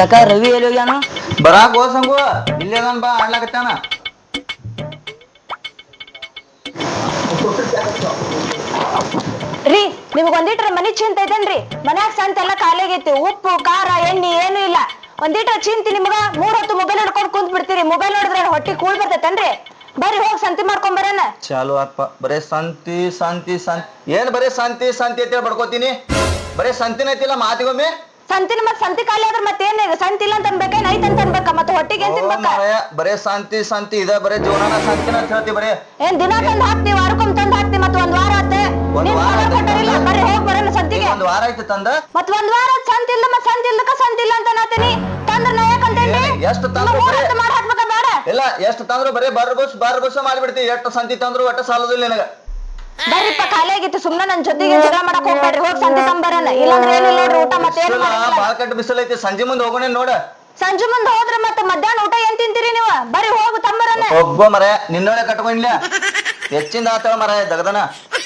ಕಾಕ ರವಿ ಎಲ್ಲಿ ಹೋಗ್ಯಾನು? ಬರಾಕ್ ಹೋದ್ ಸಂಗು ಇಲ್ಲೇ ಅದನ್ ಬಾ ಆಡ್ಲಾಕತ್ತಾನ. ರೀ ನಿಮ್ಗೆ ಒಂದಿಟ್ರ ಮನಿ ಚಿಂತೆ ಐತೇನ್ರಿ? ಮನ್ಯಾಗ ಸಂತ ಎಲ್ಲ ಖಾಲಿ ಆಗೈತಿ. ಉಪ್ಪು ಖಾರ ಎಣ್ಣಿ ಏನು ಇಲ್ಲ. ಒಂದಿಟ್ರ ಚಿಂತಿ ನಿಮ್ಗ 3 ಹೊತ್ತು ಮೊಬೈಲ್ ಹಿಡ್ಕೊಂಡು ಕುಂತ್ ಬಿಡ್ತೀರಿ. ಮೊಬೈಲ್ ನೋಡಿದ್ರೆ ಹೊಟ್ಟಿ ಕೂಳ್ ಬರ್ತೈತೇನ್ರಿ? ಬರ್ರಿ ಹೋಗಿ ಸಂತಿ ಮಾಡ್ಕೊಂಡ್ ಬರೋಣ. ಚಾಲು ಆತ್ಪ ಬರೇ ಸಂತಿ ಸಂತಿ ಸಂತಿ ಏನ್ ಬರೇ ಸಂತಿ ಸಂತಿ ಅಂತ ಬಡ್ಕೋತೀನಿ. ಬರೇ ಸಂತಿನ ಐತಿಲ್ಲ ಮಾತಿಗೊಮ್ಮೆ. ಸಂತಿನ ಮತ್ ಸಂತಿ ಖಾಲಿ ಆದ್ರೆ ಮತ್ತೇನ್ ಸಂತಿ ಇಲ್ಲ ಅಂತ ಅನ್ಬೇಕೇನ್ ಐತ್ ಅಂತ ಅನ್ಬೇಕ? ಮತ್ತೆ ಹೊಟ್ಟಿಗೆ ಏನ್ ತಿನ್ಬೇಕ? ಬರೇ ಸಂತಿ ಸಂತಿ ಇದ ಬರೇ ಜೀವನ ಸಂತಿನ ಅಂತ ಹೇಳ್ತಿ. ಬರೇ ಏನ್ ದಿನ ತಂದ್ ಹಾಕ್ತಿ, ವಾರಕ್ಕೊಮ್ಮೆ ತಂದ್ ಹಾಕ್ತಿ. ಮತ್ ಒಂದ್ ವಾರ ಆತೆ ಬರ್ರಿ ಹೋಗ್ ಬರೋಣ ಸಂತಿಗೆ. ಒಂದ್ ವಾರ ಆಯ್ತು ತಂದ ಮತ್ ಒಂದ್ ವಾರ ಸಂತಿ ಇಲ್ಲ. ಮತ್ ಸಂತಿ ಇಲ್ಲಕ ಸಂತಿ ಇಲ್ಲ ಅಂತ ನಾತೀನಿ ತಂದ್ರ ನಾ ಯಾಕಂತೇನ್ರಿ? ಎಷ್ಟು ತಂದ್ರು ಮಾಡಿ ಹಾಕ್ಬೇಕ ಬೇಡ? ಇಲ್ಲ ಎಷ್ಟು ತಂದ್ರು ಬರೇ ಬಾರ್ ಬಸ್ ಮಾಡ್ಬಿಡ್ತಿ. ಎಷ್ಟು ಸಂತಿ ತಂದ್ರು ಒಟ್ಟ ಸಾಲದಿಲ್ಲ ನಿನಗ. ಬರ್ರಿಪ್ಪ ಖಾಲಿ ಆಗಿತ್ತು. ಸುಮ್ನೆ ನನ್ ಜೊತೆಗೆ ಜಗಳ ಮಾಡಕ್ ಹೋಗ್ಬೇಡ್ರಿ. ಹೋಗಿ ಸಂತಿ ತಂಬರನ. ಇಲ್ಲಾಂದ್ರೆ ಏನಿಲ್ಲ ನೋಡ್ರಿ ಊಟ ಮತ್ತೆ ಏನು ಬಾಳ್ ಕಟ್ಟು ಬಿಸಿಲು ಐತಿ. ಸಂಜೆ ಮುಂದೆ ಹೋಗೋಣ ನೋಡ. ಸಂಜೆ ಮುಂದೆ ಹೋದ್ರೆ ಮತ್ತೆ ಮಧ್ಯಾಹ್ನ ಊಟ ಏನ್ ತಿಂತೀರಿ ನೀವು? ಬರ್ರಿ ಹೋಗು ತಂಬರನ. ಒಬ್ಬ ಮರ ನಿನ್ನೊಳೆ ಕಟ್ಕೊಂಡಿಲ್ಲ ಹೆಚ್ಚಿಂದ ಆತಳ ಮರ ದಗದನ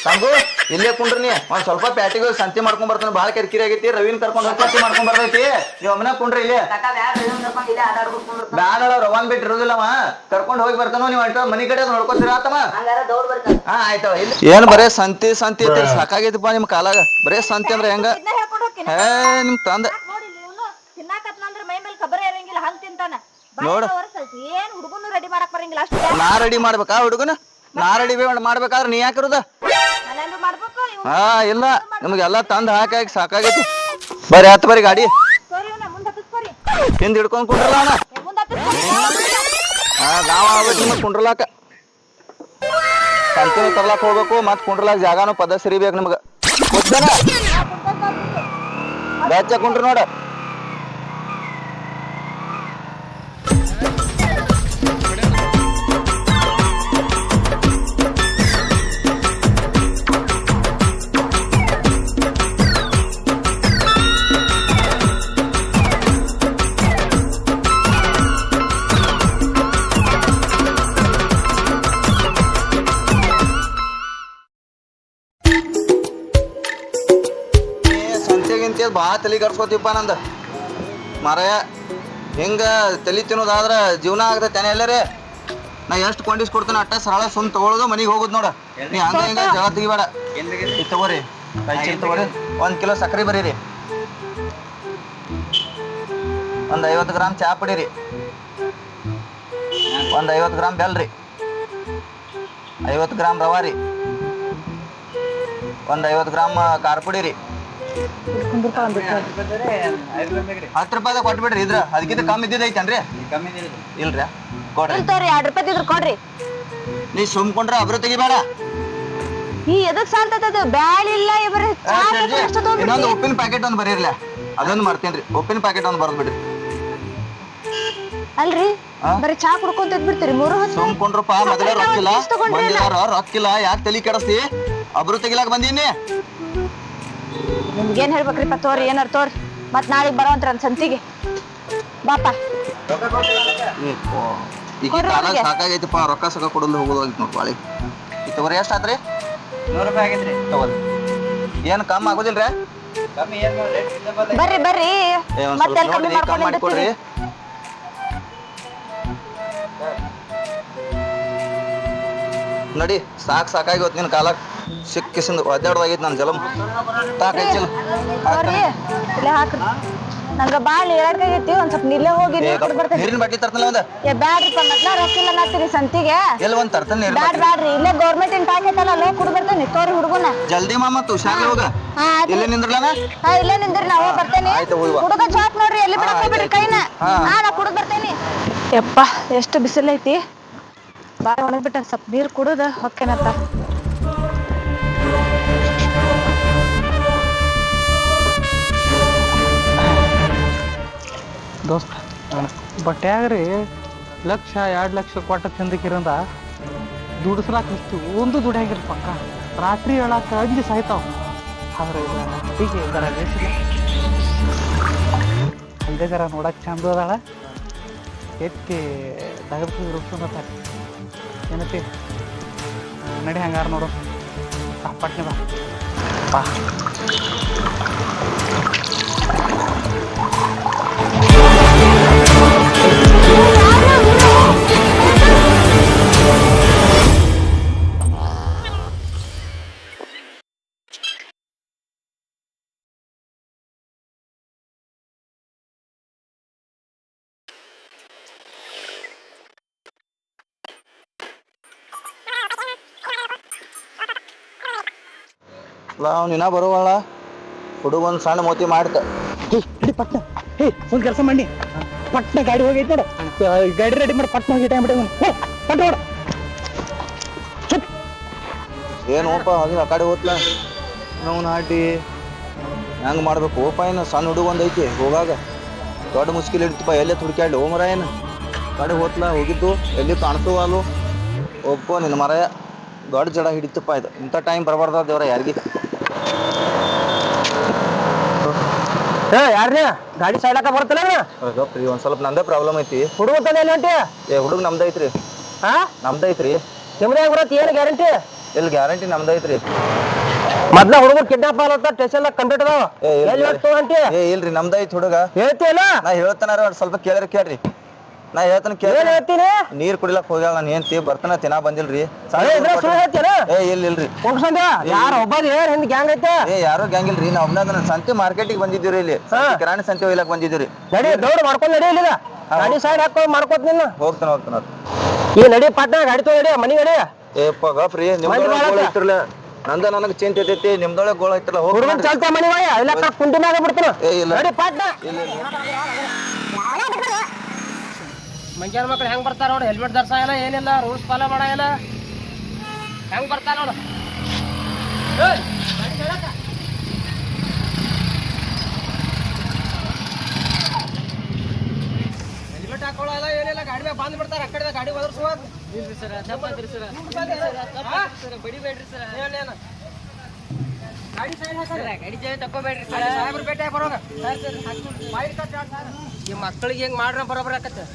ಸಂಗು ಇಲ್ಲೇ ಕುಂಡ್ರಿ. ಒಂದ್ ಸ್ವಲ್ಪ ಪ್ಯಾಟಿಗೆ ಸಂತಿ ಮಾಡ್ಕೊಂಡ್ ಬರ್ತಾನೆ. ಬಾಳ ಕಿರಿಕಿರಿ ಆಗೈತಿ. ರವಿನ್ ಕರ್ಕೊಂಡ್ ಹೋಗಿ ಸಂತಿ ಮಾಡ್ಕೊಂಡ್ ಬರ್ತೈತಿ. ನೀವ್ ಅಮ್ಮನ ಕುಂಡ್ರಿ ಇಲ್ಲೇ. ಬ್ಯಾಡ ರವಾನ್ ಬಿಟ್ಟು ಇರೋದಿಲ್ಲವ. ಕರ್ಕೊಂಡ್ ಹೋಗಿ ಬರ್ತಾನೋ ನೀವ್ ಅಂಟ ಮನಿ ಕಡೆ ನೋಡ್ಕೊತೀರ ಆತಮ್ಮ. ಹಾ ಆಯ್ತವ. ಏನ್ ಬರೇ ಸಂತಿ ಸಂತಿ ಐತಿ ಸಾಕಾಗೈತಿಪ್ಪ ನಿಮ್ ಕಾಲಾಗ. ಬರೇ ಸಂತಿ ಅಂದ್ರೆ ಹೆಂಗ ನಿಮ್ ತಂದ ನೋಡ. ನಾ ರೆಡಿ ಮಾಡ್ಬೇಕಾ ಹುಡುಗನ? ನಾ ರೆಡಿ ಮಾಡ್ಬೇಕಾದ್ರೆ ನೀ ಯಾಕಿರುದ? ಹಾ ಇಲ್ಲ ನಿಮ್ಗೆಲ್ಲಾ ತಂದ್ ಹಾಕಿ ಸಾಕಾಗೈತಿ. ಬರ್ರಿ ಹತ್ತು ಬರ್ರಿ ಗಾಡಿ ಹಿಂದ್ ಹಿಡ್ಕೊಂಡ್ ಕುಂಡ್ರಲ್ಲ ಅಣ್ಣ. ಹಾ ಗಾವ ಆಗ್ಬೇಕು ನಿಮಗ್ ಕುಂಡ್ರಲಾಕ. ಸಂತಿನ ತರ್ಲಾಕ್ ಹೋಗ್ಬೇಕು. ಮತ್ ಕುಂಡ್ರಲಾಕ ಜಾಗಾನು ಪದ ಸರಿಬೇಕು ನಿಮ್ಗ. ಗೊತ್ತೇನ? ಬೆಚ್ಚ ಕುಂಡ್ರಿ ನೋಡ. ಬಾ ತಲೆ ಕಡ್ಸ್ಕೊತಿಪ್ಪ ನಂದ ಮಾರಾಯ. ಹಿಂಗ ತಲೆ ತಿನ್ನೋದಾದ್ರ ಜೀವನ ಆಗತೈತೆ ಎಲ್ಲರೇ. ನಾ ಎಷ್ಟು ಕೊಂಡಿಸ್ಕೊಡ್ತೇನೆ ಅಟ್ಟ ಸರಳ ಸುಮ್ ತಗೊಳ್ಳೋದು ಮನಿಗೆ ಹೋಗುದು ನೋಡ. ನೀ ಹಂಗ ಹಿಂಗ ಜಗಳ ತೆಗಿಬೇಡ. ಇದು ತಗೋರಿ ಕೈಚೀಲ್ ತಗೋರಿ. 1 ಕಿಲೋ ಸಕ್ಕರೆ ಬರೀರಿ. ಒಂದ್ 50 ಗ್ರಾಮ್ ಚಾ ಪುಡಿ ರೀ. ಒಂದ್ 50 ಗ್ರಾಮ್ ಬೆಲ್ ರೀ. 50 ಗ್ರಾಮ್ ರವಾ ರೀ. ಒಂದ್ 50 ಗ್ರಾಮ್ ಖಾರ ಪುಡಿ ರೀ. 10 ರೂಪಾಯಿದಾಗ ಕೊಟ್ಬಿಡ್ರಿ. ಇದ್ರ ಅದಕ್ಕಿಂತ ಕಮ್ಮಿ ಇದ್ದಿದ್ದೈತೇನ್ರಿ? ಇಲ್ರಿ ಕೊಡ್ರಿ. 2 ರೂಪಾಯಿ ಇದ್ರ ಕೊಡ್ರಿ. ನೀ ಸುಮ್ಕೊಂಡ್ರ ಅಬ್ರು ತೆಗಿಬೇಡ. ಈ ಎದಕ್ ಸಾಲ್ತದ? ಬ್ಯಾಳ ಇಲ್ಲ ಇಬ್ರು ಇನ್ನೊಂದು ಉಪ್ಪಿನ ಪ್ಯಾಕೆಟ್ ಒಂದ್ ಬರೀರ್ಲ. ಅದೊಂದು ಮಾಡ್ತೇನ್ರಿ. ಉಪ್ಪಿನ ಪ್ಯಾಕೆಟ್ ಒಂದ್ ಬರ್ದ್ ಬಿಡ್ರಿ. ಅಲ್ರಿ ಬರೀ ಚಾ ಕುಡ್ಕೊಂತ ಬಿಡ್ತೀರಿ 3 ಹೊತ್ತು? ಸುಮ್ಕೊಂಡ್ರಪ್ಪ ಮೊದಲೇ ರೊಕ್ಕಿಲ್ಲ. ಬಂದಿದಾರ ರೊಕ್ಕಿಲ್ಲ ಯಾಕೆ ತಲಿ ಕೆಡಸ್ತಿ? ಅಬ್ರು ತೆಗಿಲಾಕ ಬಂದೀನಿ. ನಿಮ್ಗೇನ್ ಹೇಳ್ಬೇಕ್ರಿಪ್ಪ? ತೋರಿ ಏನಾರ ತೋರಿ. ಮತ್ ನಾಳೆಗ್ ಬರೋಂತ್ರ ಸಂತಿಗೆ ಬಾಪ. ಈಗ ಕಾಲಾಗ ಸಾಕಾಗೈತಿಪ್ಪ. ರೊಕ್ಕ ಸಕ ಕೊಡಲು ಹೋಗೋದಾಗಿತ್ತು ನೋಡ್ ಬಾಳಿ. ತಗೋರಿ ಎಷ್ಟ್ ಆತ್ರಿ? 100 ರೂಪಾಯಿ ಆಗೈತ್ರಿ. ತಗೋರಿ. ಏನ್ ಕಮ್ಮಿ ಆಗೋದಿಲ್ರಿ? ಬರ್ರಿ ಬರ್ರಿ ಮತ್ತೆ ಕಮ್ಮಿ ಮಾಡಿಕೊಡ್ರಿ. ನಡಿ ಸಾಕಾಗಿ ಹೋತ್ ನಿನ್ ಕಾಲಾಗ ಸಿಕ್ಕಿಸಿಂದ ಒದ್ದಾಡ್ದಾಗೈತಿ ನನ್ ಜಲಮ್. ತಾಕೈತಿಲ್ಲ ನಂಗ ಬಾಳ್ ಹೇಳಕಾಗೈತಿ. ಒಂದ್ ಸ್ವಲ್ಪ ನಿಲ್ಲೇ ಹೋಗಿ ನೀರಿನ ಬಾಟ್ಲಿ ತರ್ತಲ್ಲ ಒಂದ. ಬ್ಯಾಡ್ರಿಪ್ಪ ಮೊದ್ಲ ರೊಕ್ಕಿಲ್ಲ ನಾತೀರಿ ಸಂತಿಗೆ. ಎಲ್ಲ ಒಂದ್ ತರ್ತೇನೆ. ಬ್ಯಾಡ್ರಿ ಇಲ್ಲೇ ಗೌರ್ಮೆಂಟ್ ಇನ್ ಪ್ಯಾಕೆಟ್ ಅಲ್ಲ ಲೋ ಕುಡ್ ಬರ್ತೇನೆ. ತೋರಿ ಹುಡುಗನ ಜಲ್ದಿ ಮಾಮ ತು ಶಾಲೆ ಹೋಗ. ಇಲ್ಲೇ ನಿಂದ್ರಲ್ಲ? ಹಾ ಇಲ್ಲೇ ನಿಂದ್ರಿ. ನಾವು ಬರ್ತೇನೆ. ಹುಡುಗ ಚಾಪ್ ನೋಡ್ರಿ ಎಲ್ಲಿ ಬಿಡಕ್ ಹೋಗ್ಬಿಡ್ರಿ ಕೈನ. ನಾ ಕುಡಿದ್ ಬರ್ತೇನಿ. ಯಪ್ಪ ಎಷ್ಟು ಬಿಸಿಲೈತಿ. ಬಾಳ ಒಣಗ್ಬಿಟ್ಟ. ಸ್ವಲ್ಪ ನೀರ್ ಕುಡುದ ಹೊಕ್ಕೇನತ್ತ. ದೋಸ್ತ ಬಟ್ಯಾಗ್ರಿ 1,00,000 2 ಲಕ್ಷ ಕೊಟ್ಟ ತಿಂದಕಿರಂದ ದುಡಿಸ್ಲಾಕ ಹಚ್ತು. ಒಂದು ದುಡಿಯಾಗಿಲ್ಲ ಪಕ್ಕ. ರಾತ್ರಿ ಹೇಳಾಕ ಅಂಜಿ ಸಾಯ್ತಾವ. ಆದ್ರೆ ಹೀಗೆ ಜರ ಬೇಸಿಗೆ ಹಂಗೆ ಜರ ನೋಡಕ್ ಚಂದ ಅದಾಳ. ಎತ್ತಿ ತಗದ್ಕೊಂಡು ರುಬ್ಸೋದತ್ತ ಏನತಿ ನಡಿ. ಹಂಗಾರ ನೋಡು ಪಟ್ನೆ ಬಾ. ಅಲ್ಲ ಅವ್ನಿನ ಬರುವಳ ಹುಡುಗ ಒಂದು ಸಣ್ಣ ಮೋತಿ ಮಾಡ್ತ ಪಟ್ನ ಒಂದ್ ಕೆಲಸ ಮಾಡಿ ಪಟ್ನ ಗಾಡಿ ಹೋಗೈತೆ ನೋಡು ಗಾಡಿ ರೆಡಿ ಮಾಡಿ ಪಟ್ನ ಹೋಗಿ ಟೈಮ್ ಪಟ್ಟ ನೋಡ ಏನೋಪ ಅದು ಆ ಕಡೆ ಹೋತ್ಲ ನಾವು ನಾಟಿ ಹೆಂಗೆ ಮಾಡ್ಬೇಕು ಓಪ ಏನು ಸಣ್ಣ ಹುಡುಗ ಒಂದು ಐತಿ ಹೋಗಾಗ ದೊಡ್ಡ ಮುಸ್ಕಿಲ್ ಇಡ್ತಪ್ಪ ಎಲ್ಲೇ ತುಡ್ಕ್ಯಾಡ್ಲಿ ಓ ಮರ ಏನು ಕಡೆ ಹೋತ್ಲ ಹೋಗಿದ್ದು ಎಲ್ಲಿ ಕಾಣ್ತವ ಅಲ್ಲೂ ಒಪ್ಪೋ ನಿನ್ನ ಮರ ದೊಡ್ಡ ಜಡ ಹಿಡಿತಪ್ಪ ಇದು ಇಂಥ ಟೈಮ್ ಬರಬಾರ್ದ ದೇವ್ರ ಯಾರಿಗೆ ಯಾರೇ ಗಾಡಿ ಸೈಡಾಕ ಬರ್ತಲ್ಲ ಗಪ್ರಿ ಒಂದು ಸ್ವಲ್ಪ ನಂದೇ ಪ್ರಾಬ್ಲಮ್ ಐತಿ ಹುಡುಗ ಹೊಂಟಿ ಏ ಹುಡುಗ ನಮ್ದು ಐತ್ರಿ ಹಾ ನಮ್ದು ಐತ್ರಿ ನಿಮ್ದಾಗ ಬರತ್ತೆ ಏನು ಗ್ಯಾರಂಟಿ ಇಲ್ಲಿ ಗ್ಯಾರಂಟಿ ನಮ್ದು ಐತ್ರಿ ಮೊದ್ಲ ಹುಡುಗರು ಕಿಡ್ನಾಪ್ ಆಗತ್ತ ಸ್ಟೇಷನ್ ಕಂಪ್ಲೀಟ್ ಅದಾವ ಎಲ್ಲಿ ಹೊಂಟಿ ಏ ಇಲ್ರಿ ನಮ್ದು ಐತಿ ಹುಡುಗ ಹೇಳ್ತಿಯಲ್ಲ ನಾ ಹೇಳ್ತಾನಾರ ಸ್ವಲ್ಪ ಕೇಳ್ರಿ ನಾ ಹೇಳ್ತಾನ ಕೇಳಿ ಏನ್ ಹೇಳ್ತೀನಿ ನೀರ್ ಕುಡಿಲಕ್ ಹೋಗ್ಯಾಳ ನಾನು ಏನ್ತಿ ಬರ್ತಾನ ತಿನ್ನ ಬಂದಿಲ್ರಿ ಏ ಇಲ್ರಿ ಹೋಗ್ಸಂದ್ಯ ಯಾರ ಒಬ್ಬದ ಏನ್ ಹಿಂದ್ ಗ್ಯಾಂಗ್ ಐತೆ ಏ ಯಾರು ಗ್ಯಾಂಗ್ ಇಲ್ರಿ ನಾ ಒಬ್ಬನ ಸಂತೆ ಮಾರ್ಕೆಟಿಗೆ ಬಂದಿದ್ದೀರಿ ಇಲ್ಲಿ ಕಿರಾಣಿ ಸಂತೆ ಒಯ್ಲಕ್ ಬಂದಿದ್ದೀರಿ ನಡಿ ದೌಡ್ ಮಾಡ್ಕೊಂಡ್ ನಡಿ ಇಲ್ಲಿದ ಗಾಡಿ ಸೈಡ್ ಹಾಕೊಂಡ್ ಮಾಡ್ಕೋತ ನಿನ್ನ ಹೋಗ್ತಾನ ಈ ನಡಿ ಪಾಟ್ನ ಗಾಡಿ ತೋ ನಡಿ ಮನಿ ನಡಿ ಏಪ್ಪ ಗಪ್ರಿ ನಿಮ್ದೊಳಗೆ ಐತ್ರಲ್ಲ ನಂದ ನನಗೆ ಚಿಂತೆ ಐತೈತಿ ನಿಮ್ದೊಳಗೆ ಗೋಳ ಐತ್ರಲ್ಲ ಹುಡುಗನ್ ಚಲ್ತ ಮನಿ ಹೋಯ್ ಇಲ್ಲ ಕುಂಟಿ ಮ್ಯಾಗ ಬಿಡ್ತಾನ ಏ ಇಲ್ಲ ನಡಿ ಪಾಟ್ನ ಇಲ್ಲ ಮಂಗ್ಯಾನ ಮಕ್ಳು ಹೆಂಗ್ ಬರ್ತಾರ ನೋಡಿ ಹೆಲ್ಮೆಟ್ ಧರ್ಸ ಇಲ್ಲ ಏನಿಲ್ಲ ರೂಲ್ಸ್ ಫಾಲೋ ಮಾಡಲ್ಲ ಹೆಂಗ್ ಬರ್ತಾರ ನೋಡು ಹೆಲ್ಮೆಟ್ ಹಾಕೊಳ್ಳಲ್ಲ ಏನಿಲ್ಲ ಗಾಡಿ ಮ್ಯಾಗ ಬಂದ್ ಬಿಡ್ತಾರ ಆ ಕಡೆ ಗಾಡಿ ಒದರ್ಸುವ ಇಲ್ರಿ ಸರ್ ಬಡಿಬೇಡ್ರಿ ಸರ್ ಏನೇನು ಗಾಡಿ ಸೈಡ್ ಹಾಕಲ್ಲ ಗಾಡಿ ಜೈ ತಕೋಬೇಡ್ರಿ ಸರ್ ಸಾಹೇಬ್ರ ಭೇಟಿ ಬರೋಗ ಈ ಮಕ್ಕಳಿಗೆ ಹೆಂಗ್ ಮಾಡ್ರ ಬರೋಬ್ಬರ ಆಕತ್ತೆ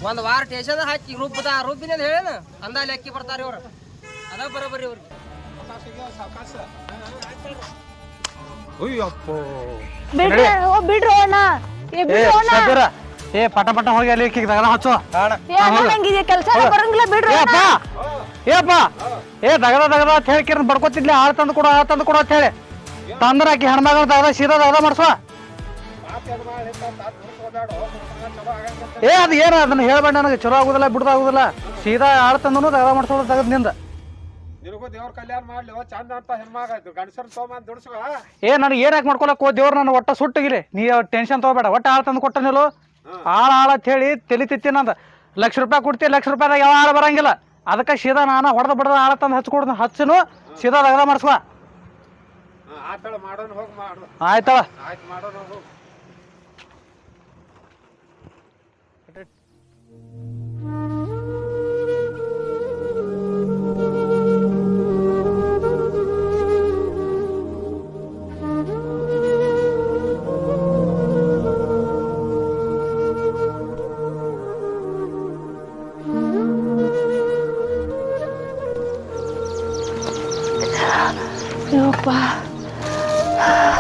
ಒಂದ್ ವಾರ ಟೇಷನ್ ಹಾಕಿ ರೂಪಿನ ಹೇಳೇನ ಅಂದಾಲಿ ಅಕ್ಕಿ ಬರ್ತಾರ ಇವ್ರು ಅದ ಬರೋಬ್ಬರಿ ಇವ್ರಿಗೆ ಬಿಡ್ರು ಅಣ್ಣ ಏ ಪಟ ಪಟ ಹೋಗಿ ಅಲ್ಲಿ ದಗದ ಹಚ್ಚು ಕೆಲಸ ಬರಂಗಿಲ್ಲ ಬಿಡ್ರು ಏಪ್ಪ ಏ ದಗದ ಅಂತ ಹೇಳಿ ಬಡ್ಕೋತಿದ್ಲಿ ಹಾಳು ತಂದು ಕೊಡು ಅಂತ ಹೇಳಿ ತಂದ್ರ ಆಕಿ ಹೆಣ್ಮಗ ದಗದ ಸೀದಾ ದಗದ ಮಾಡ್ಸುವ ಏ ಅದ್ ಏನ ಅದನ್ನ ಹೇಳ್ಬೇಡ ನನಗೆ ಚಲೋ ಆಗುದಿಲ್ಲ ಬಿಡುದಾಗುದಿಲ್ಲ ಸೀದಾ ಹಾಳು ತಂದನು ದಗದ ಮಾಡ್ಸೋದು ದಗದ್ ನಿಂದ ದೇವ್ರ ಕಲ್ಯಾಣ ಮಾಡ್ಲಿ ಚಂದ ಅಂತ ಹೆಣ್ಮಗ ಗಂಡಸರ್ ತಗೊಂಡ್ ದುಡ್ಸ್ಕೊ ಏ ನನಗೆ ಏನಾಕ್ ಮಾಡ್ಕೊಳಕ್ ದೇವ್ರ ನನ್ನ ಒಟ್ಟ ಸುಟ್ಟಿಗಿಲಿ ನೀ ಟೆನ್ಷನ್ ತಗೋಬೇಡ ಒಟ್ಟ ಹಾಳು ತಂದು ಕೊಟ್ಟ ನೀನು ಹಾಳ ಅಂತ ಹೇಳಿ ತಲಿ ತಿತ್ತಿನಂದ ₹1,00,000 ಕೊಡ್ತೀವಿ ₹1,00,000 ಯಾವ ಹಾಳು ಬರಂಗಿಲ್ಲ ಅದಕ್ಕೆ ಸೀದಾ ನಾನು ಹೊಡೆದ ಬಡದ ಹಾಳ ತಂದು ಹಚ್ಚನು ಸೀದಾ ದಗದ ಮಾಡಿಸುವ ಆತಳ ಮಾಡೋಣ ಹೋಗಿ ಮಾಡು ಆಯ್ತಳ ಆಯ್ತು ಮಾಡೋಣ ಹೋಗಿ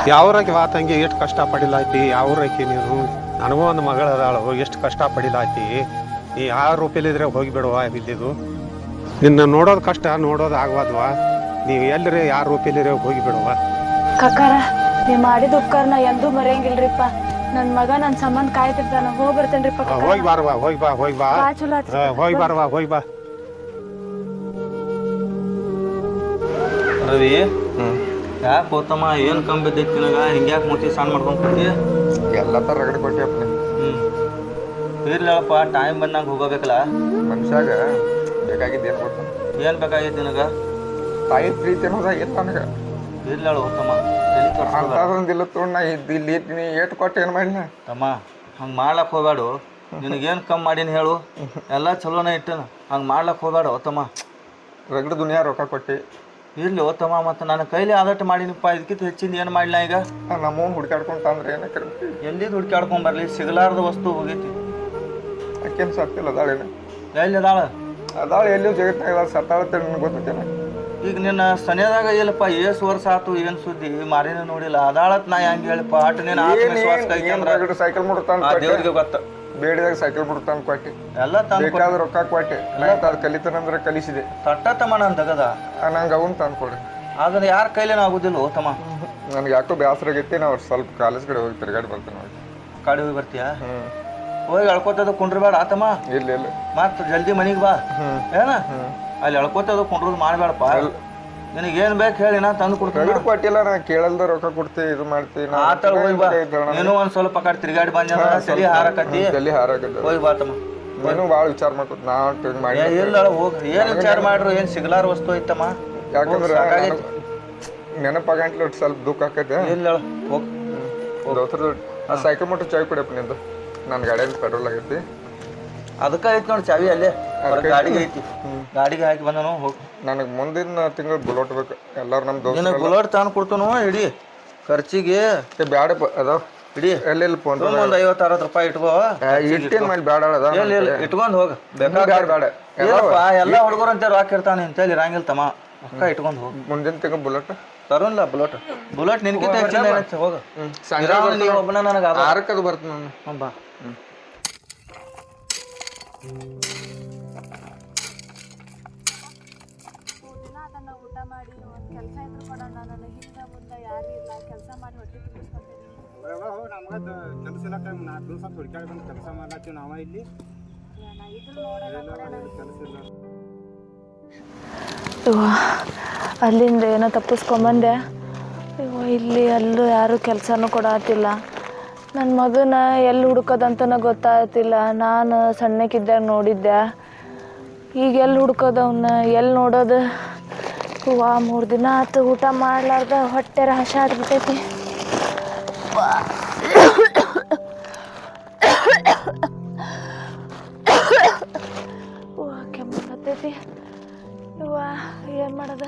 ಯಾವ್ರಾಕಿ ತಂಗಿ ಎಷ್ಟು ಕಷ್ಟ ಪಡಿಲಾಯ್ತಿ ಯಾವ್ರಾಕಿ ನೀನು ನನಗೂ ಒಂದು ಮಗಳ ಅದಾಳು ಎಷ್ಟು ಕಷ್ಟ ಪಡಿಲಾಯ್ತಿ ನೀ ಯಾವ ರೂಪಲ್ಲಿದ್ರೆ ಹೋಗಿಬಿಡುವ ಇದ್ದಿದ್ದು ನಿನ್ನ ನೋಡೋದು ಕಷ್ಟ ನೋಡೋದು ಆಗ್ವಾದ್ವಾ ನೀವು ಎಲ್ಲರೇ ಯಾವ ರೂಪಲ್ಲಿದ್ರೆ ಹೋಗಿಬಿಡುವ ಕಕ್ಕಾರ ನೀ ಮಾಡಿದ ಉಪಕಾರನ ಎಂದೂ ಮರೆಯಂಗಿಲ್ರಿಪ್ಪ ನನ್ ಮಗ ನನ್ ಸಂಬಂಧ ಕಾಯ್ತಿರ್ತಾನ ಹೋಗಿ ಬರ್ತೇನ್ರಿಪ್ಪ ಹೋಗಿ ಬಾರವಾ ಹೋಗಿ ಬಾ ಹೋಗಿ ಬಾ ಹೋಗಿ ಬಾರವಾ ಹೋಗಿ ಬಾ ರವಿ ಯಾಕೆ ಹೋತಮ್ಮ ಏನು ಕಮ್ಮಿ ಬಿದ್ದೈತಿ ನಿನಗ ಹಿಂಗ್ಯಾಕೆ ಮೂತಿ ಸಣ್ಣ ಮಾಡ್ಕೊಂಡು ಕೊಡ್ತಿ ಎಲ್ಲ ಥರ ರಗಡೆ ಕೊಟ್ಟಿಯಪ್ಪ ಇರ್ಲಪ್ಪ ಟೈಮ್ ಬಂದಾಗ ಹೋಗಬೇಕಲ್ಲ ಮನುಷ್ಯಾಗ ಬೇಕಾಗಿದ್ದು ಏನು ಕೊಡ್ತಾನೆ ಏನು ಬೇಕಾಗೈತಿ ನಿನಗ ತಾಯಿ ಪ್ರೀತಿ ಅನ್ನೋದ ಏನು ನನಗೆ ಇರ್ಲಾಳ ಹೋತಮ್ಮ ಅಂತದೊಂದಿಲ್ಲ ತೊಗೊಂಡು ನಾ ಇಲ್ಲಿ ನೀ ಏಟು ಕೊಟ್ಟು ಏನು ಮಾಡಿನ ತಮ್ಮ ಹಂಗೆ ಮಾಡ್ಲಕ್ಕೆ ಹೋಗ್ಬೇಡು ನಿನಗೇನು ಕಮ್ಮಿ ಮಾಡೀನಿ ಹೇಳು ಎಲ್ಲ ಚಲೋನೇ ಇಟ್ಟನ ಹಂಗೆ ಮಾಡ್ಲಕ್ಕೆ ಹೋಗ್ಬೇಡ ಹೋತಮ್ಮ ರಗಡ ದುನಿಯಾ ರೊಕ್ಕ ಕೊಟ್ಟು ಇರ್ಲಿ ಹೋತಮ್ಮ ಮತ್ತು ನನ್ನ ಕೈಲಿ ಆದಟ್ಟು ಮಾಡೀನಿಪ್ಪ ಇದಕ್ಕಿಂತ ಹೆಚ್ಚಿಂದ ಏನು ಮಾಡಲಿಲ್ಲ ಈಗ ನಮ್ಮವ್ನು ಹುಡ್ಕಾಡ್ಕೊಂತಂದ್ರೆ ಏನಕ್ಕೆ ಎಲ್ಲಿದ್ದು ಹುಡ್ಕಾಡ್ಕೊಂಬರ್ಲಿ ಸಿಗಲಾರ್ದ ವಸ್ತು ಹೋಗೈತಿ ಅಕ್ಕೇನು ಸತ್ತಿಲ್ಲ ಅದಾಳೇನು ಎಲ್ಲಿ ಅದಾಳ ಅದಾಳು ಎಲ್ಲಿಯೂ ಜಗತ್ತಿನಾಗ ಸತ್ತಾಳತ್ತೆ ನನಗೆ ಗೊತ್ತೈತೇನೆ ಈಗ ನಿನ್ನ ಸನಿಯದಾಗ ಇಲ್ಲಪ್ಪ ಏಸು ವರ್ಷ ಆತು ಏನು ಸುದ್ದಿ ಮಾರಿನ ನೋಡಿಲ್ಲ ಅದಾಳತ್ ನಾ ಹೆಂಗೆ ಹೇಳಿಪ್ಪ ಆಟ ನೀನು ಆತ್ಮವಿಶ್ವಾಸ ಕೈ ಸೈಕಲ್ ಮುಡ್ತಾನ ದೇವ್ರಿಗೆ ಗೊತ್ತ ಬೇಡಿದಾಗ ಸೈಕಲ್ ಬಿಡ್ತಾನ ಕೊಟ್ಟಿ ಎಲ್ಲ ತಂದು ಬೇಕಾದ ರೊಕ್ಕ ಕೊಟ್ಟೆ ಅದು ಕಲಿತಾನಂದ್ರೆ ಕಲಿಸಿದೆ ತಮ್ಮ ನಾನು ತಗದ ನಂಗೆ ಅವನ್ ತಂದ್ಕೊಡ್ರಿ ಆದ್ರೆ ಯಾರ ಕೈಲೇನೂ ಆಗುದಿಲ್ಲ ತಮ್ಮ ನನಗೆ ಯಾಕೋ ಬೇಸರ ಆಗೈತಿ ನಾವು ಸ್ವಲ್ಪ ಕಾಲೇಜ್ ಕಡೆ ಹೋಗಿ ತಿರ್ಗಾಡಿ ಬರ್ತೀನಿ ಹೋಗಿ ಕಾಡಿ ಹೋಗಿ ಬರ್ತೀಯಾ ಹೋಗಿ ಎಳ್ಕೊತದ ಕುಂಡ್ರಬೇಡ ಆತಮ್ಮ ಇಲ್ಲ ಮತ್ತ ಜಲ್ದಿ ಮನಿಗೆ ಬಾ ಏನ ಅಲ್ಲಿ ಎಳ್ಕೊತದ ಕುಂಡ್ರದ್ ಮಾಡಬೇಡಪ್ಪ ನಿನಗೇನು ಬೇಕು ಹೇಳಿ ನಾ ತಂದು ಕೊಡ್ತೀನಿ. ರಗಡ್ ಕೊಟ್ಟಿಲ್ಲ ನಾ ಕೇಳಲ್ದ ರೊಕ್ಕ ಕೊಡ್ತೀವಿ ಇದು ಮಾಡ್ತೀವಿ. ಆತಳ ಹೋಗಿ ಬಾ. ನೀನು ಒಂದು ಸ್ವಲ್ಪ ಕಡೆ ತಿರುಗಾಡಿ ಬಂದ ತಲೆ ಹಾರಕತ್ತಿ. ತಲೆ ಹಾರಾಕತ್ತ. ಹೋಗಿ ಬಾ ತಮ್ಮ. ನೀನು ಭಾಳ ವಿಚಾರ ಮಾಡ್ಕೊತ ನಾ ಮಾಡಿ ಇಲ್ಲ ಹೋಗಿ ಏನು ವಿಚಾರ ಮಾಡ್ರು ಏನು ಸಿಗಲಾರ ವಸ್ತು ಐತಮ್ಮ. ಯಾಕಂದ್ರೆ ನೆನಪಾಗಂಟ್ಲ ಸ್ವಲ್ಪ ದುಃಖ ಆಕೈತೆ. ಇಲ್ಲ ಹೋಗಿ ದೋಸ್ತರ ಆ ಸೈಕಲ್ ಮೋಟರ್ ಚಾವಿ ಕೊಡಪ್ಪ ನಿಂದು. ನನ್ನ ಗಾಡಿಯಲ್ಲಿ ಪೆಟ್ರೋಲ್ ಆಗೈತಿ. ಅದಕ್ಕೆ ಐತಿ ನೋಡಿ ಚಾವಿ ಅಲ್ಲೇ ಗಾಡಿಗೆ ಐತಿ. ಗಾಡಿಗೆ ಹಾಕಿ ಬಂದನು ಹೋಗಿ. ನನಗೆ ಮುಂದಿನ ತಿಂಗಳು ಬುಲೋಟ್ ಬೇಕು. ಎಲ್ಲರೂ ನಮ್ಮ ದೋಸ್ತ ನಿನಗೆ ಬುಲೋಟ್ ತಂದು ಕೊಡ್ತಾನು ಇಡೀ ಖರ್ಚಿಗೆ. ಬ್ಯಾಡ ಅದಾವ ಇಡೀ ಎಲ್ಲೆಲ್ಲಿ ಫೋನ್ ಒಂದು 50-60 ರೂಪಾಯಿ ಇಟ್ಕೋ. ಇಟ್ಟಿನ ಮೇಲೆ ಬ್ಯಾಡ ಇಟ್ಕೊಂಡ್ ಹೋಗ. ಬೇಡ ಇಲ್ಲಪ್ಪ ಎಲ್ಲ ಹುಡುಗರು ಅಂತ ರೊಕ್ಕ ಇರ್ತಾನೆ ಅಂತೇಳಿ ಇರಂಗಿಲ್ಲ ತಮ್ಮ. ರೊಕ್ಕ ಇಟ್ಕೊಂಡ್ ಹೋಗಿ. ಮುಂದಿನ ತಿಂಗಳು ಬುಲೋಟ್ ತರೋಲ್ಲ. ಬುಲೋಟ್ ನಿನ್ಗಿಂತ ಹೆಚ್ಚಿನ ಹೋಗ. ನೀವು ಒಬ್ಬನ ನನಗೆ 6ಕ್ಕೆ ಬರ್ತೀನಿ ನಾನು. ಬಾ. ಊಟ ಮಾಡಿ ಒಂದು ಕೆಲಸ ಇದ್ರು ಕೊಡೋಣ. ನನಗೆ ಹಿಂದೆ ಮುಂದೆ ಯಾರು ಇಲ್ಲ, ಕೆಲಸ ಮಾಡಿ ಹೊಟ್ಟೆ ತುಂಬಿಸ್ಕೊಂತೀನಿ. ಕೆಲಸ ಇಲ್ಲ ಟೈಮ್ 4 ದಿವಸ ಹುಡುಕಾಡಿ ಬಂದು ಕೆಲಸ ಮಾಡ್ಲಾತೀವಿ ನಾವ ಇಲ್ಲಿ. ಅಲ್ಲಿಂದ ಏನೋ ತಪ್ಪಿಸ್ಕೊಂಬಂದೆ. ಇಲ್ಲಿ ಎಲ್ಲೂ ಯಾರು ಕೆಲಸನೂ ಕೊಡತ್ತಿಲ್ಲ. ನನ್ನ ಮಗನ ಎಲ್ಲಿ ಹುಡ್ಕೋದಂತನ ಗೊತ್ತಾಗ್ತಿಲ್ಲ. ನಾನು ಸಣ್ಣಕ್ಕಿದ್ದಾಗ ನೋಡಿದ್ದೆ. ಈಗ ಎಲ್ಲಿ ಹುಡ್ಕೋದು ಅವನ್ನ, ಎಲ್ಲಿ ನೋಡೋದು? 3 ದಿನ ಆಯ್ತು ಊಟ ಮಾಡ್ಲಾರ್ದ ಹೊಟ್ಟೆ ಹಸ ಆಡ್ಬಿಟ್ಟೈತಿ. ಕೆಮ್ಮು ಹತ್ತೈತಿ. ಏನು ಮಾಡೋದ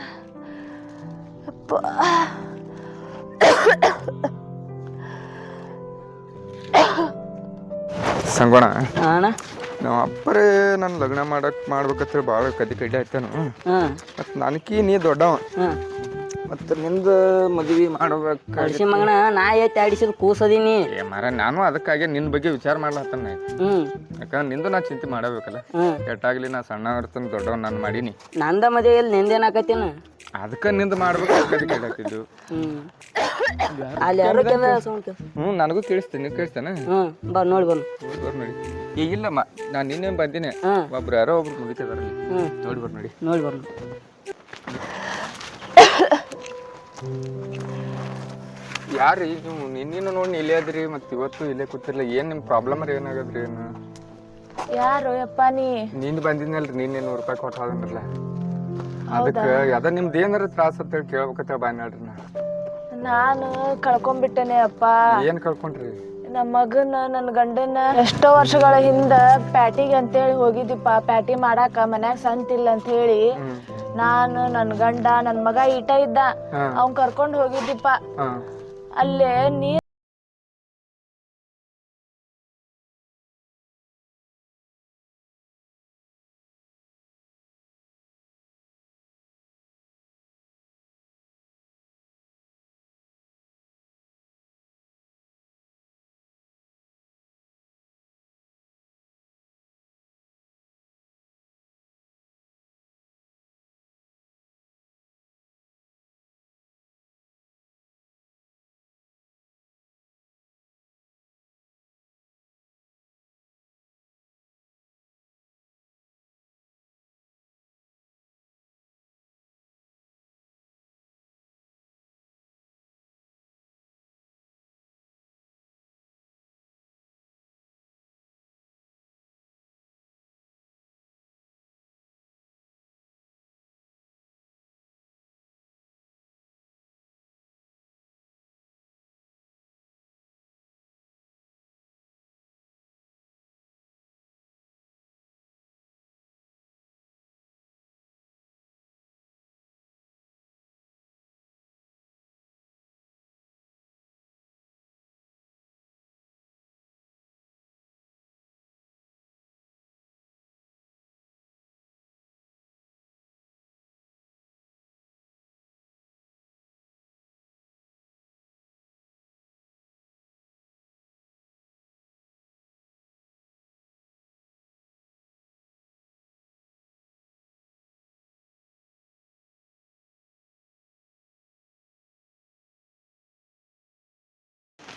ಅಪ್ಪ. ಸಂಗೋಣ ಅಣ್ಣ ನಮ್ಮ ಅಪ್ಪರೇ ನನ್ನ ಲಗ್ನ ಮಾಡ್ಬೇಕಂತ ಭಾಳ ಕಡ್ಡಿ ಆಯ್ತಾನು. ಮತ್ತು ನನಕಿ ನೀ ದೊಡ್ಡವ. ಮತ್ತು ನಿಂದು ಮದುವೆ ಮಾಡ್ಬೇಕು. ಅಡಿಸಿ ಮಗನ ನಾ ಆಡಿಸಿದ್ ಕೂಸದೀನಿ ಮಾರ. ನಾನು ಅದಕ್ಕಾಗಿ ನಿನ್ನ ಬಗ್ಗೆ ವಿಚಾರ ಮಾಡ್ಲತ್ತಾನ. ಯಾಕಂದ್ರೆ ನಿಂದು ನಾ ಚಿಂತೆ ಮಾಡಬೇಕಲ್ಲ. ಕೆಟ್ಟಾಗ್ಲಿ ನಾ ಸಣ್ಣ ಇರ್ತಾನೆ ದೊಡ್ಡವ ನಾನು ಮಾಡೀನಿ. ನಂದ ಮದುವೆಯಲ್ಲಿ ನಿಂದೇನಾಕತ್ತೇನ? ಅದಕ್ಕೆ ನಿಂದು ಮಾಡ್ಬೇಕು ಕದಿ ಕೇಳಾತಿದ್ದು. ಅಲ್ಲಿ ಯಾರು ನನಗೂ ಕೇಳಿಸ್ತೀನಿ. ನೀವು ಕೇಳಿಸ್ತಾನೆ? ಬಾ ನೋಡಿ ಬನ್ನು. ನೋಡಿ ಈಗ ಇಲ್ಲಮ್ಮ ನಾನು ನಿನ್ನೆ ಬಂದಿನಿ. ಒಬ್ರು ಯಾರೋ ಒಬ್ರು ಮುಗಿತಿದಾರಲ್ಲಿ ನೋಡಿ ಬರ್ ನೋಡಿ. ನೋಡಿ ಬರ್ನು. ಯಾರು ಈಗ ನೀವು ನಿನ್ನೇನು ನೋಡಿ ಇಲ್ಲೇ ಅದ್ರಿ ಮತ್ತು ಇವತ್ತು ಇಲ್ಲೇ ಕೂತಿರ್ಲಿ. ಏನು ನಿಮ್ಮ ಪ್ರಾಬ್ಲಮ್ ರೀ? ಏನಾಗದ್ರಿ? ಏನು ಯಾರು ಯಪ್ಪ ನೀ? ನಿಂದು ಬಂದಿದ್ನಲ್ರಿ ನಿನ್ನೆ 100 ರೂಪಾಯಿ ಕೊಟ್ಟು ಹೋದನ್ರಲ್ಲ. ಅದಕ್ಕೆ ಅದ ನಿಮ್ದು ಏನಾರ ತ್ರಾಸ ಅಂತ ಕೇಳ್ಬೇಕಂತ ಬಾಯ್ ನೋಡ್ರಿ. ನಾನು ಕಳ್ಕೊಂಡ್ಬಿಟ್ಟೆನೆ ಅಪ್ಪ. ಏನು ಕಳ್ಕೊಂಡ್ರಿ? ನಮ್ಮ ಮಗನ ನನ್ನ ಗಂಡನ ಎಷ್ಟೋ ವರ್ಷಗಳ ಹಿಂದ ಪ್ಯಾಟಿಗೆ ಅಂತೇಳಿ ಹೋಗಿದ್ದಿಪ್ಪ. ಪ್ಯಾಟಿ ಮಾಡಾಕ ಮನ್ಯಾಗ ಸಂತಿಲ್ಲ ಅಂತ ಹೇಳಿ ನಾನು ನನ್ನ ಗಂಡ ನನ್ನ ಮಗ ಈಟ ಇದ್ದ ಅವ್ನ್ ಕರ್ಕೊಂಡ್ ಹೋಗಿದ್ದಿಪ್ಪ. ಅಲ್ಲೇ ನೀರ್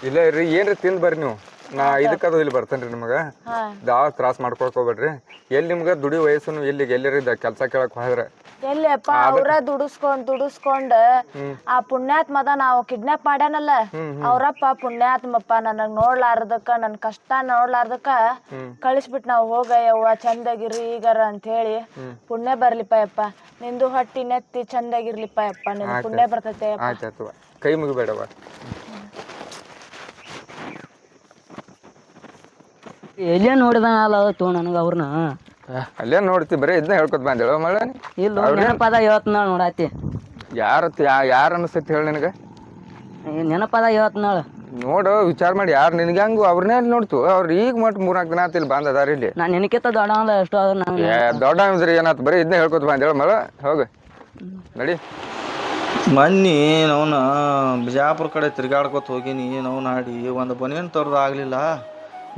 ಇಲ್ಲ ರೀ ಏನ್ರಿ ತಿಂದು ಬರ್ರಿ ನೀವು. ನಾ ಇದಕ್ಕದು ಇಲ್ಲಿ ಬರ್ತೇನೆ ರೀ ನಿಮಗೆ. ಯಾವ ತ್ರಾಸ ಮಾಡ್ಕೊಳ್ಕೋಬೇಡ್ರಿ. ಎಲ್ಲಿ ನಿಮ್ಗೆ ದುಡಿ ವಯಸ್ಸು ಎಲ್ಲಿಗೆ ಎಲ್ಲರಿ ಕೆಲಸ ಕೇಳಕ್ಕೆ ಹೋದ್ರೆ ಎಲ್ಲಿಯಪ್ಪ ಅವ್ರ ದುಡಿಸ್ಕೊಂಡ್ ಆ ಪುಣ್ಯಾತ್ಮದ ನಾವು ಕಿಡ್ನಾಪ್ ಮಾಡ್ಯಾನಲ್ಲ ಅವ್ರಪ್ಪ ಪುಣ್ಯಾತ್ಮಪ್ಪ ನನಗ್ ನೋಡ್ಲಾರ್ದಕ್ಕ ನನ್ ಕಷ್ಟ ನೋಡ್ಲಾರ್ದಕ್ಕ ಕಳಿಸ್ಬಿಟ್ ನಾವ್ ಹೋಗಯ್ಯವ್ವ ಚಂದಾಗಿರ್ರಿ ಈಗಾರ ಅಂತ ಹೇಳಿ ಪುಣ್ಯ ಬರ್ಲಿಪ್ಪ ಯಪ್ಪ ನಿಂದು ಹೊಟ್ಟಿ ನೆತ್ತಿ ಚಂದಾಗಿರ್ಲಿಪ್ಪ ಯಪ್ಪ ನಿನ್ ಪುಣ್ಯ ಬರ್ತೈತೆ ಆಯ್ತಾಯ್ತು ಕೈ ಮುಗಿಬೇಡವ. ಎಲ್ಲೇ ನೋಡಿದ ಅಲ್ಲ ತೋ ನನಗ ಅವ್ರನ್ನ ಅಲ್ಲೇ ನೋಡ್ತಿ ಬರೀ ಇದನ್ನ ಹೇಳ್ಕೊತ ಬಂದೇಳ ಮಳೆ ಇಲ್ಲ ನೆನಪದ ಹೇಳ್ತನಾಳ ನೋಡಾತಿ ಯಾರ ಅನಿಸ್ತೈತಿ ಹೇಳಿ ನಿನಗ ನೆನಪದ ಹೇಳ್ತನಾಳ ನೋಡು ವಿಚಾರ ಮಾಡಿ ಯಾರು ನಿನಗೆ ಹಂಗು ಅವ್ರನ್ನೇ ಅಲ್ಲಿ ನೋಡ್ತು ಅವ್ರು ಈಗ ಮಟ್ 3-4 ದಿನ ಆತ ಇಲ್ಲಿ ಬಂದ ಅದಾರ ಇಲ್ಲಿ. ನಾನು ನೆನಕಿತ್ತ ದೊಡ್ಡ ಅಲ್ಲ ಎಷ್ಟು ದೊಡ್ಡ ಇದ್ರಿ ಏನಾಯ್ತು ಬರೀ ಇದನ್ನ ಹೇಳ್ಕೊತ ಬಂದೇಳ ಮಳೆ ಹೋಗ ನಡಿ. ಮೊನ್ನೆ ಅವನ ಬಿಜಾಪುರ ಕಡೆ ತಿರ್ಗಾಡ್ಕೊತ ಹೋಗಿನಿ ನಾವು ನಾಡಿ ಒಂದು ಬನೇನು ತರೋದು ಆಗಲಿಲ್ಲ.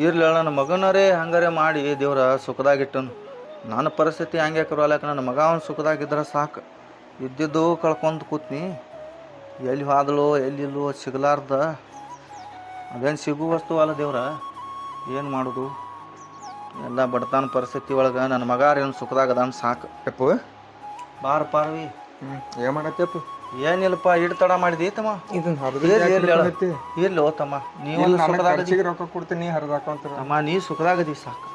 ಇರ್ಲಿ ನನ್ನ ಮಗನರೇ ಹಂಗಾರೆ ಮಾಡಿ ದೇವ್ರ ಸುಖದಾಗಿಟ್ಟನು. ನನ್ನ ಪರಿಸ್ಥಿತಿ ಹಂಗೆ ಕರೋಲಕ್ಕೆ ನನ್ನ ಮಗ ಅವ್ನು ಸುಖದಾಗಿದ್ರೆ ಸಾಕು. ಇದ್ದಿದ್ದು ಕಳ್ಕೊಂಡು ಕೂತ್ನಿ. ಎಲ್ಲಿ ಹೋದಳು ಎಲ್ಲಿಲ್ಲೋ ಸಿಗಲಾರ್ದ ಅದೇನು ಸಿಗು ವಸ್ತು ಅಲ್ಲ ದೇವ್ರ. ಏನು ಮಾಡೋದು ಎಲ್ಲ ಬಡತನ ಪರಿಸ್ಥಿತಿ ಒಳಗೆ ನನ್ನ ಮಗ ಏನು ಸುಖದಾಗದಾನ ಸಾಕು. ಅಪ್ಪು ಬಾರ ಪಾರ್ವಿ ಏನು ಮಾಡತ್ತಪ್ಪ? ಏನಿಲ್ಲಪ್ಪ ಇಡ್ ತಡ ಮಾಡಿದಿ ತಮ್ಮ. ಇರ್ಲಿ ತಮ್ಮ ನೀವು ರೊಕ್ಕ ಕೊಡ್ತೀನಿ ಹರಿದಾಕೊಂತ ತಮ್ಮ ನೀ ಸುಖದಾಗದಿ ಸಾಕು.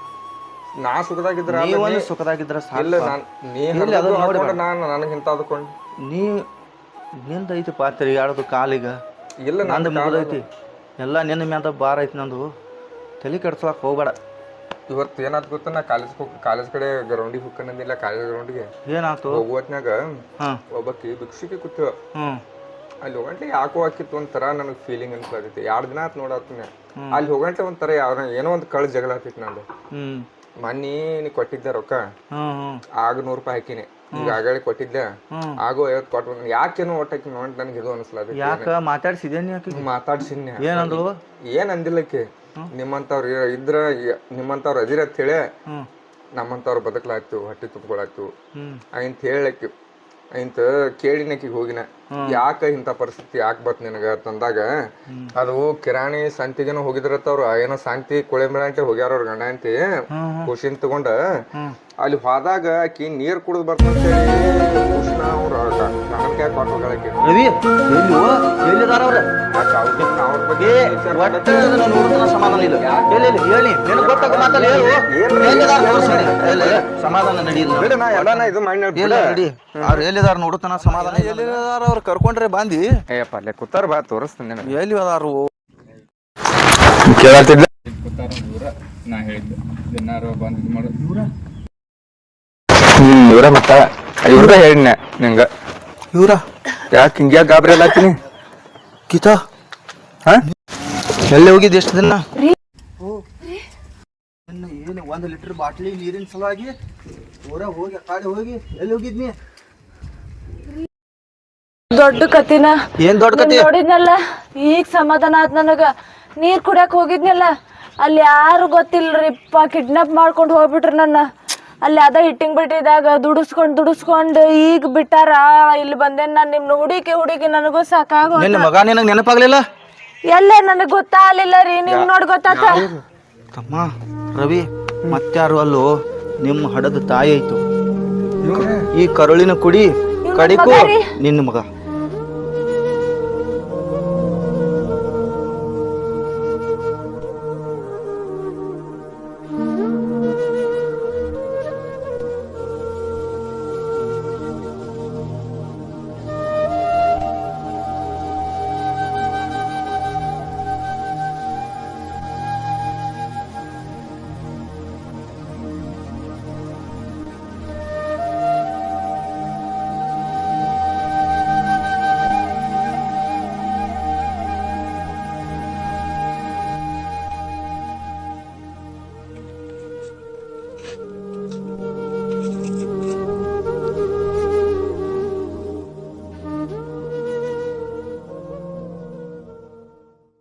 ನಾ ಸುಖದಾಗಿದ್ರ ನೀವೊಂದು ಸುಖದಾಗಿದ್ರ ಸಾಕು. ನನಗೆ ಇಂತ ಅದಕೊಂಡು ನೀ ನಿಂದ ಐತಿ ಪಾತ್ರಿ ಆಡೋದು ಕಾಲಿಗ ಇಲ್ಲ ನಂದು ಮುಗಿದೈತಿ ಎಲ್ಲ ನಿನ್ನ ಮ್ಯಾದ ಬಾರ ಐತಿ ನಂದು. ತಲೆ ಕೆಡ್ಸೋಕೆ ಹೋಗ್ಬೇಡ. ಇವತ್ತು ಏನಾಯ್ತು ಗೊತ್ತ, ನಾ ಕಾಲೇಜ್ ಕಡೆ ಗ್ರೌಂಡಿಗೆ ಹೋಗ್ಕೊಂಡಿಲ್ಲ. ಕಾಲೇಜ್ ಗ್ರೌಂಡಿಗೆ ಏನಾಯ್ತು ಹೋಗುವತ್ನಾಗ ಒಬ್ಬಾಕಿ ಭಿಕ್ಷುಕಿ ಕೂತ ಅಲ್ಲಿ ಹೋಗಂಟ್ಲೆ ಯಾಕೋ ಹಾಕಿತ್ತು ಒಂಥರ ನನಗೆ ಫೀಲಿಂಗ್ ಅನ್ಸ್ಲಾತೈತಿ. 2 ದಿನ ಆತ್ ನೋಡಾತೀನಿ ಅಲ್ಲಿ ಹೋಗಂಟ್ಲೆ ಒಂಥರ ಯಾವ ಏನೋ ಒಂದು ಕಳ್ಳ ಜಗಳ ಆತೈತಿ ನಂದು. ಮನ್ನಿ ನೀ ಕೊಟ್ಟಿದ್ದೆ ರೊಕ್ಕ ಆಗ 100 ರೂಪಾಯಿ ಹಾಕಿನಿ. ಈಗ ಆಗಾಳಿ ಕೊಟ್ಟಿದ್ದೆ ಆಗೋ 50 ಕೊಟ್ಟು ಯಾಕೇನೋ ಒಟ್ಟಾಕಿ ನೋಡಿ ನನಗೆ ಇದು ಅನಿಸ್ಲಾದ. ಯಾಕ ಮಾತಾಡ್ಸಿದೇನಿ? ಮಾತಾಡ್ಸಿನಿ. ಏನಂದ್ರು? ಏನ್ ಅಂದಿಲ್ಲಕ್ಕೆ ನಿಮ್ಮಂತವ್ರು ಇದ್ರ ನಿಮ್ಮಂತವ್ರು ಅದಿರ ಅಂತ ಹೇಳಿ ನಮ್ಮಂತವ್ರು ಬದುಕಲಾಗ್ತು ಹೊಟ್ಟೆ ತುಂಬ್ಕೊಳಾಗ್ತು ಅಂತ ಹೇಳಕ್ಕೆ ಇಂತ ಕೇಳಿನಕಿಗೆ ಹೋಗಿನ ಯಾಕ ಇಂಥ ಪರಿಸ್ಥಿತಿ ಯಾಕೆ ಬತ್ ನಿನಗ ತಂದಾಗ ಅದು ಕಿರಾಣಿ ಸಂತಿಗೆನೂ ಹೋಗಿದ್ರತ್ತವ್ರು ಏನೋ ಶಾಂತಿ ಕೊಳೆಂಬಳಂತೆ ಹೋಗ್ಯಾರ ಅವ್ರ ಗಂಡ ಅಂತಿ ಖುಷಿನ್ ತಗೊಂಡ ಅಲ್ಲಿ ಹೋದಾಗ ಆಕಿ ನೀರ್ ಕುಡಿದ್ ಬರ್ತಂತೇಳಿ ಖುಷಿನ ಅವ್ರ ಗಂಡನ್ಕಾಯ ಕೊಟ್ಟು ಹೋಗಳಕ್ಕೆ ರವಿ ಎಲ್ಲಿದಾರ ಅವ್ರ ಅವ್ರ ಬಗ್ಗೆ ಸಮಾಧಾನ ಇಲ್ಲ. ಹೇಳಿ ಗೊತ್ತಾಗ ಮಾತಲ್ಲ ಸಮಾಧಾನ ನಡೀಲ್ಲ. ಇದು ಮಾಡಿ ಅವ್ರು ಎಲ್ಲಿದಾರ ನೋಡುತ್ತಾನ ಸಮಾಧಾನ. ಎಲ್ಲಿದಾರ ಅವ್ರು ಕರ್ಕೊಂಡ್ರೆ ಬಂದಿ ಅಯ್ಯಪ್ಪ ಅಲ್ಲೇ ಕೂತಾರ ಬಾ ತೋರಿಸ್ತೀನಿ. ಎಲ್ಲಿ ಅದಾರು ಕೇಳತ್ತಿದ್ದ ನಾ ಹೇಳಿದ್ದೆ ದಿನಾರು ಬಂದ್ ಇದು ಮಾಡು ಇವ್ರ ಮತ್ತ ಇವ್ರ ಹೇಳಿನ ನಿಂಗ. ಇವ್ರ ಯಾಕೆ ಹಿಂಗ್ಯಾ ಗಾಬರಿ ಅಲ್ಲಾತೀನಿ ಗೀತಾ? ಎಲ್ಲಿ ಹೋಗಿದ್ದು ಎಷ್ಟು ದಿನ? ಏನು 1 ಲೀಟರ್ ಬಾಟ್ಲಿ ನೀರಿನ ಸಲುವಾಗಿ ಊರ ಹೋಗಿ ಕಾಡಿ ಹೋಗಿ ಎಲ್ಲಿ ಹೋಗಿದ್ನಿ? ದೊಡ್ಡ ಕತಿನ ಏನ್ ದೊಡ್ಡ ಕತಿ? ನೋಡಿದ್ನಲ್ಲ ಈಗ ಸಮಾಧಾನ ಆತ್ ನನಗ. ನೀರ್ ಕುಡಿಯಕ್ ಹೋಗಿದ್ನಲ್ಲ ಅಲ್ಲಿ ಯಾರು ಗೊತ್ತಿಲ್ರಿಪ್ಪ ಕಿಡ್ನಾಪ್ ಮಾಡ್ಕೊಂಡು ಹೋಗ್ಬಿಟ್ರಿ ನನ್ನ. ಅಲ್ಲಿ ಅದ ಹಿಟ್ಟಿಂಗ್ ಬಿಟ್ಟಿದಾಗ ದುಡಿಸ್ಕೊಂಡ್ ಈಗ ಬಿಟ್ಟಾರ. ಇಲ್ಲಿ ಬಂದೇನ್ ನಾನ್ ನಿಮ್ನ ಹುಡುಕಿ ನನಗೂ ಸಾಕಾಗೋ. ನಿನ್ನ ಮಗ ನಿನಗೆ ನೆನಪಾಗ್ಲಿಲ್ಲ? ಎಲ್ಲೇ ನನಗ್ ಗೊತ್ತಾಗ್ಲಿಲ್ಲ ರೀ. ನಿಮ್ ನೋಡಿ ಗೊತ್ತಾತ ತಮ್ಮ ರವಿ ಮತ್ತಾರು ಅಲ್ಲೋ ನಿಮ್ಮ ಹಡದ ತಾಯಿ ಆಯ್ತು. ಈ ಕರುಳಿನ ಕುಡಿ ಕಡಿಕು ನಿನ್ನ ಮಗ.